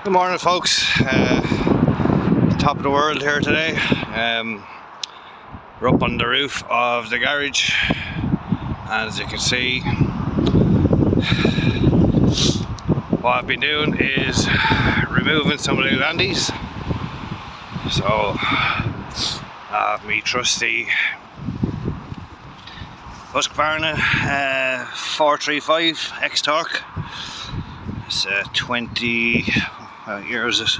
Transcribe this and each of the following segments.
Good morning, folks. Top of the world here today. We're up on the roof of the garage, and as you can see, what I've been doing is removing some of the Landies. So I have me trusty Husqvarna 435 X Torque. It's 20. What year is it?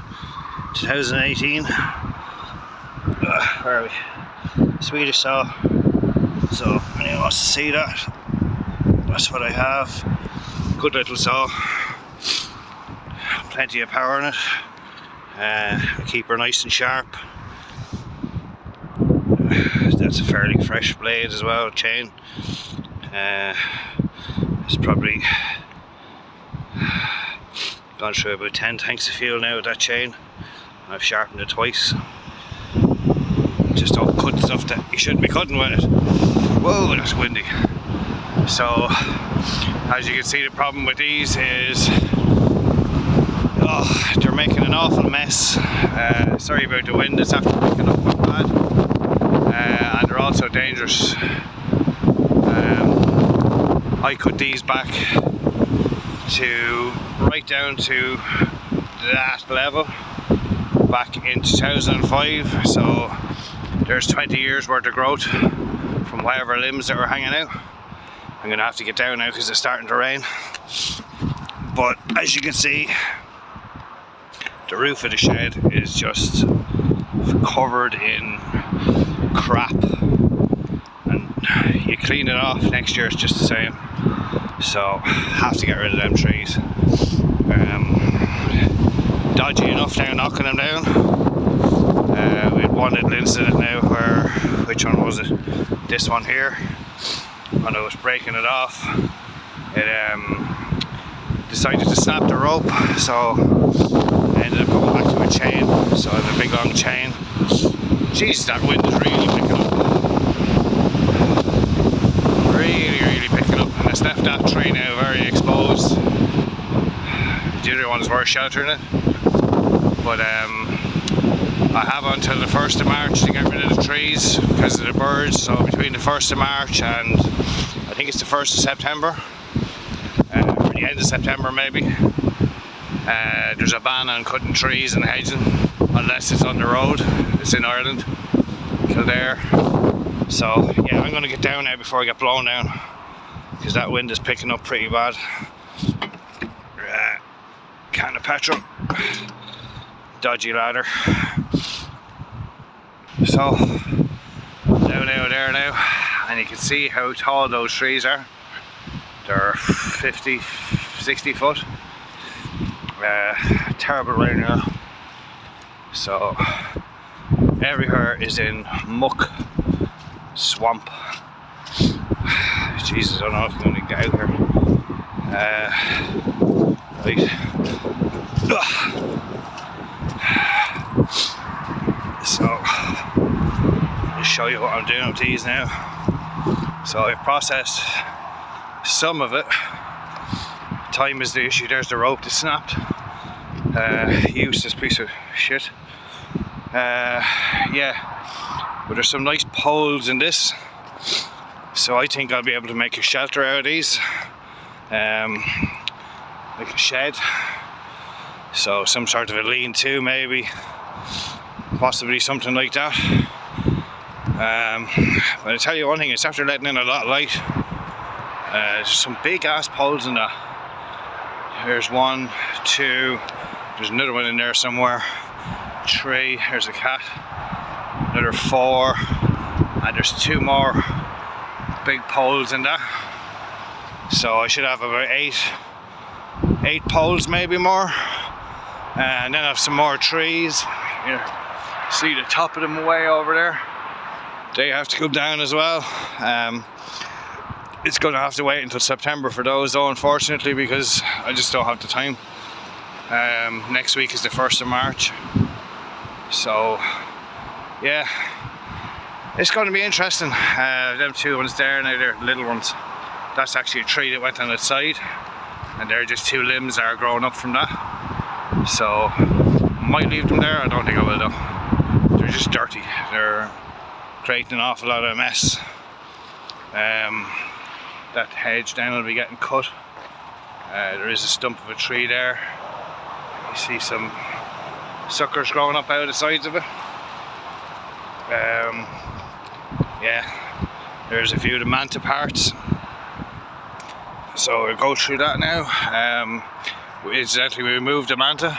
2018. Where are we? Swedish saw. So anyone wants to see that, that's what I have. Good little saw. Plenty of power in it. I keep her nice and sharp. That's a fairly fresh blade as well, chain. It's probably gone through about 10 tanks of fuel now with that chain. I've sharpened it twice. Just don't cut stuff that you shouldn't be cutting with it. Whoa, that's windy. So, as you can see, the problem with these is they're making an awful mess. Sorry about the wind, it's after picking up quite bad. And they're also dangerous. I cut these back to right down to that level back in 2005, so there's 20 years worth of growth from whatever limbs that were hanging out. I'm gonna have to get down now because it's starting to rain, but as you can see, the roof of the shed is just covered in crap, and you clean it off next year, it's just the same. So have to get rid of them trees. Dodgy enough now knocking them down. We had one little incident now where, which one was it? This one here. When I was breaking it off, it decided to snap the rope, so I ended up going back to a chain. So I have a big long chain. Jeez, that wind is really picking up. Really picking up, and it's left that tree now very exposed. The other ones were sheltering it, but I have until the 1st of March to get rid of the trees because of the birds. So between the 1st of March and I think it's the 1st of September, or the end of September maybe, there's a ban on cutting trees and hedging unless it's on the road. It's in Ireland, Kildare. So yeah, I'm going to get down now before I get blown down, because that wind is picking up pretty bad. Can of petrol, dodgy ladder. So down there now, and you can see how tall those trees are. They're 50, 60 foot. Terrible rain now. So everywhere is in muck, swamp. Jesus, I don't know if I'm going to get out here. Right. So I'll show you what I'm doing with these now. So I've processed some of it. Time is the issue. There's the rope that snapped. Useless piece of shit. Yeah, but there's some nice poles in this, so I think I'll be able to make a shelter out of these, like a shed. So some sort of a lean-to maybe, possibly something like that. But I tell you one thing, it's after letting in a lot of light. There's some big ass poles in that. There's 1, 2, there's another one in there somewhere. 3, there's a cat. Another 4, and there's 2 more big poles in that. So I should have about 8 poles, maybe more. And then I have some more trees. You see the top of them way over there. They have to come down as well. It's going to have to wait until September for those though, unfortunately, because I just don't have the time. Next week is the 1st of March. So yeah, it's going to be interesting. Them 2 ones there, now they're little ones. That's actually a tree that went on its side, and they're just 2 limbs that are growing up from that. So might leave them there. I don't think I will though. They're just dirty. They're creating an awful lot of mess. That hedge down will be getting cut. There is a stump of a tree there. You see some suckers growing up out of the sides of it. Yeah, there's a few of the manta parts. So we'll go through that now. Incidentally, we removed the manta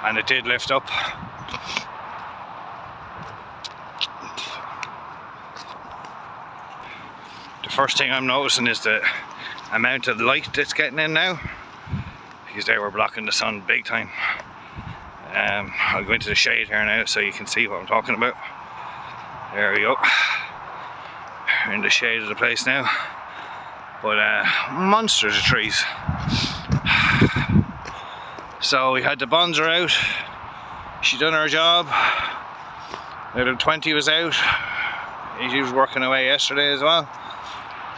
and it did lift up. The first thing I'm noticing is the amount of light that's getting in now, because they were blocking the sun big time. I'll go into the shade here now so you can see what I'm talking about. There we go. We're in the shade of the place now. But monsters of trees. So we had the bonzer out. She done her job. Little 20 was out. He was working away yesterday as well.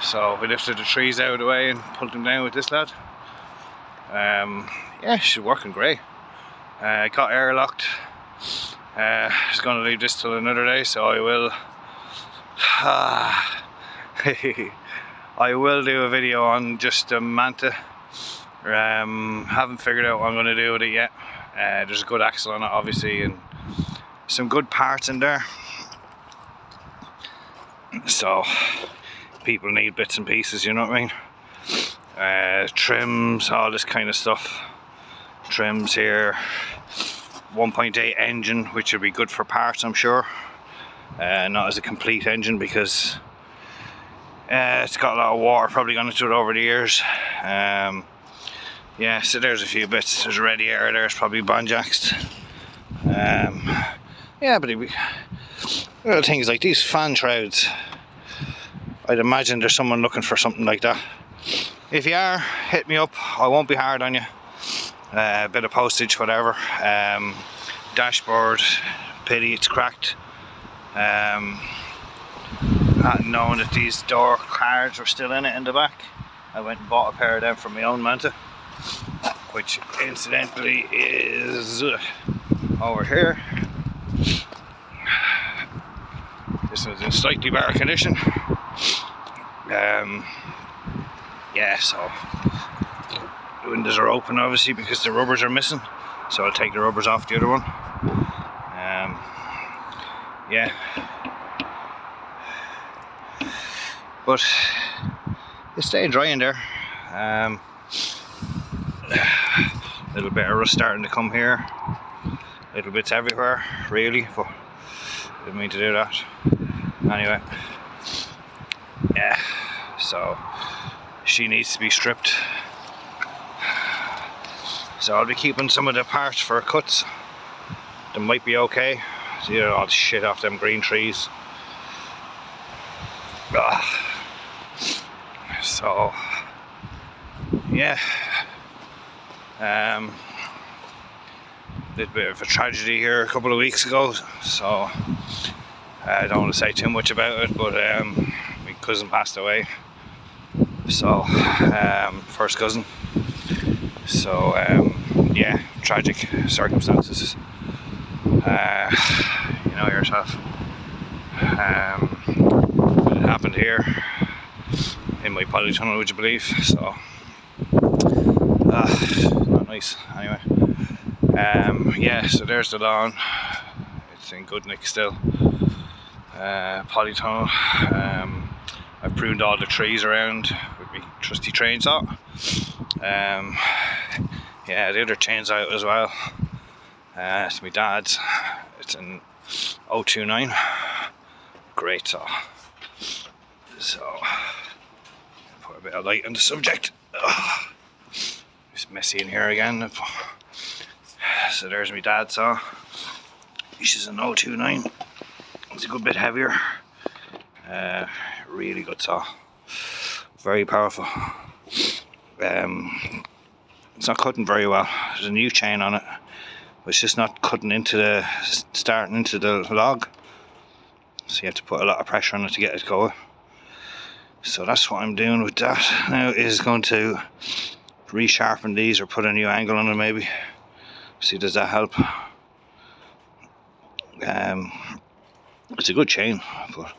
So we lifted the trees out of the way and pulled them down with this lad. Yeah, she's working great. Got airlocked. Just going to leave this till another day, so I will. I will do a video on just the manta. Haven't figured out what I'm going to do with it yet. There's a good axle on it, obviously, and some good parts in there. So people need bits and pieces, you know what I mean? Trims, all this kind of stuff. Trims here. 1.8 engine, which would be good for parts, I'm sure. Not as a complete engine because it's got a lot of water probably gone into it over the years. Yeah, so there's a few bits. There's a radiator there, it's probably banjaxed. Yeah, but little things like these fan shrouds, I'd imagine there's someone looking for something like that. If you are, hit me up. I won't be hard on you. A bit of postage, whatever. Dashboard, pity it's cracked. Not knowing that these door cards were still in it in the back, I went and bought a pair of them from my own manta, which incidentally is over here. This is in slightly better condition. Yeah, so the windows are open obviously because the rubbers are missing, so I'll take the rubbers off the other one. Yeah, but it's staying dry in there. Little bit of rust starting to come here, little bits everywhere really, but didn't mean to do that. Anyway, yeah, so she needs to be stripped. So I'll be keeping some of the parts for cuts. They might be okay. See all the shit off them green trees. So yeah, did a bit of a tragedy here a couple of weeks ago, so I don't want to say too much about it, but my cousin passed away. So first cousin. So yeah, tragic circumstances. You know yourself. It happened here in my polytunnel, would you believe? So not nice. Anyway, yeah. So there's the lawn. It's in good nick still. Polytunnel. I've pruned all the trees around with my trusty chainsaw. Yeah, the other chain's out as well. It's my dad's. It's an 029. Great saw. So put a bit of light on the subject. It's messy in here again. So there's my dad's saw. This is an 029. It's a good bit heavier. Really good saw. Very powerful. It's not cutting very well. There's a new chain on it. It's just not cutting into the, starting into the log. So you have to put a lot of pressure on it to get it going. So that's what I'm doing with that now, is going to resharpen these or put a new angle on them maybe. See, does that help? It's a good chain, but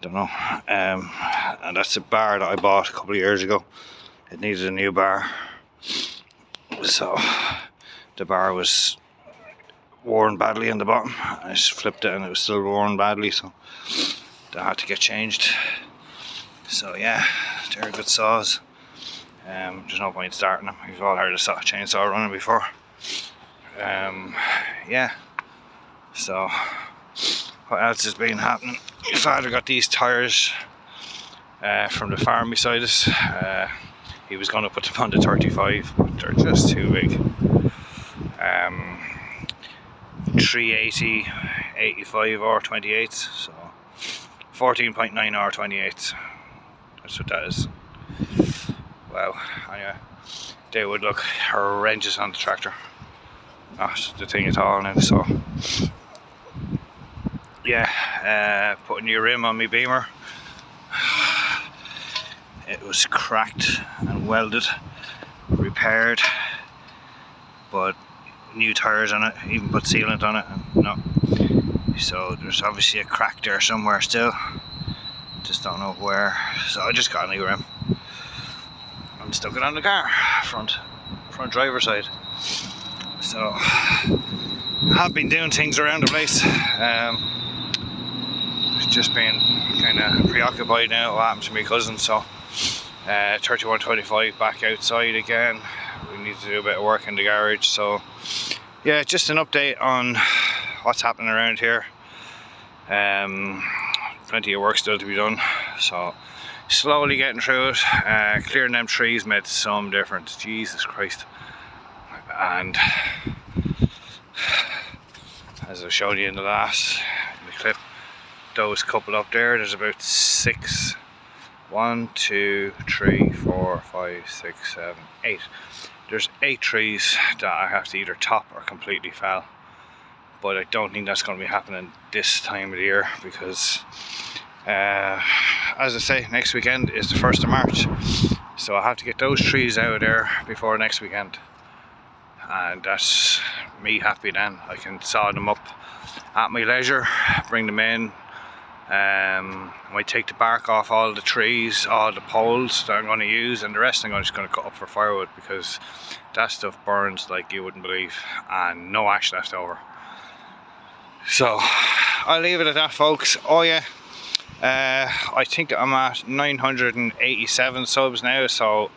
don't know. And that's a bar that I bought a couple of years ago. It needed a new bar, so the bar was worn badly in the bottom. I just flipped it and it was still worn badly, so that had to get changed. So yeah, they're good saws. There's no point starting them. You've all heard a chainsaw running before. Yeah, so what else has been happening? My father got these tyres from the farm beside us. He was going to put them on the 35, but they're just too big. 380, 85 R28s, so 14.9 R28s. That's what that is. Wow, anyway, they would look horrendous on the tractor. Not the thing at all now, so yeah, put a new rim on my Beamer. It was cracked and welded, repaired, but new tyres on it, even put sealant on it, no. So there's obviously a crack there somewhere still, just don't know where. So I just got a new rim and stuck it on the car, front driver's side. So I have been doing things around the place. Just been kind of preoccupied now what happened to my cousin, so 3125 back outside again. We need to do a bit of work in the garage, so yeah, just an update on what's happening around here. Plenty of work still to be done, so slowly getting through it. Clearing them trees made some difference, Jesus Christ. And as I showed you in the last clip, those couple up there, there's about 6, 1, 2, 3, 4, 5, 6, 7, 8. There's 8 trees that I have to either top or completely fell, but I don't think that's going to be happening this time of the year, because as I say, next weekend is the 1st of March, so I have to get those trees out of there before next weekend, and that's me happy then. I can saw them up at my leisure, bring them in. I might take the bark off all the trees, all the poles that I'm going to use, and the rest I'm just going to cut up for firewood, because that stuff burns like you wouldn't believe, and no ash left over. So I'll leave it at that, folks. Oh yeah, I think I'm at 987 subs now, so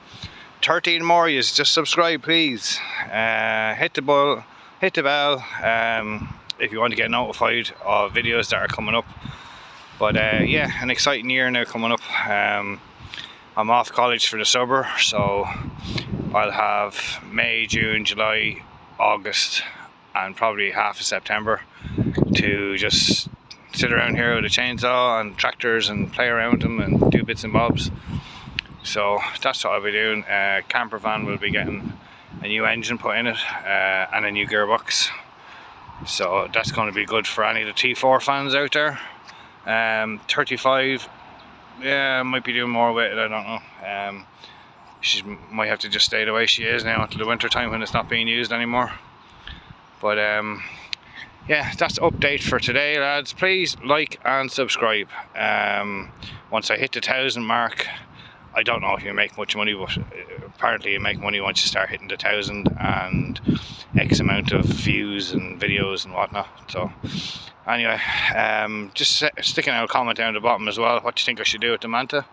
13 more. You just subscribe, please. Hit the bell if you want to get notified of videos that are coming up. But yeah, an exciting year now coming up. I'm off college for the summer, so I'll have May, June, July, August, and probably half of September to just sit around here with a chainsaw and tractors and play around them and do bits and bobs. So that's what I'll be doing. Camper van will be getting a new engine put in it and a new gearbox. So that's going to be good for any of the T4 fans out there. 35, yeah, I might be doing more with it, I don't know. She might have to just stay the way she is now until the winter time when it's not being used anymore. But yeah, that's the update for today, lads. Please like and subscribe. Once I hit the 1,000 mark, I don't know if you make much money, but apparently you make money once you start hitting the 1,000 and X amount of views and videos and whatnot. So anyway, just sticking out a comment down at the bottom as well. What do you think I should do with the Manta?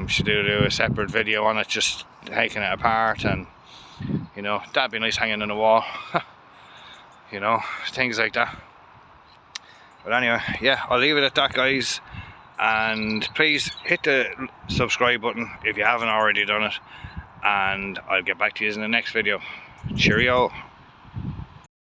Should do a separate video on it, just taking it apart, and you know, that'd be nice hanging on the wall. You know, things like that. But anyway, yeah, I'll leave it at that, guys. And please hit the subscribe button if you haven't already done it, and I'll get back to you in the next video. Cheerio.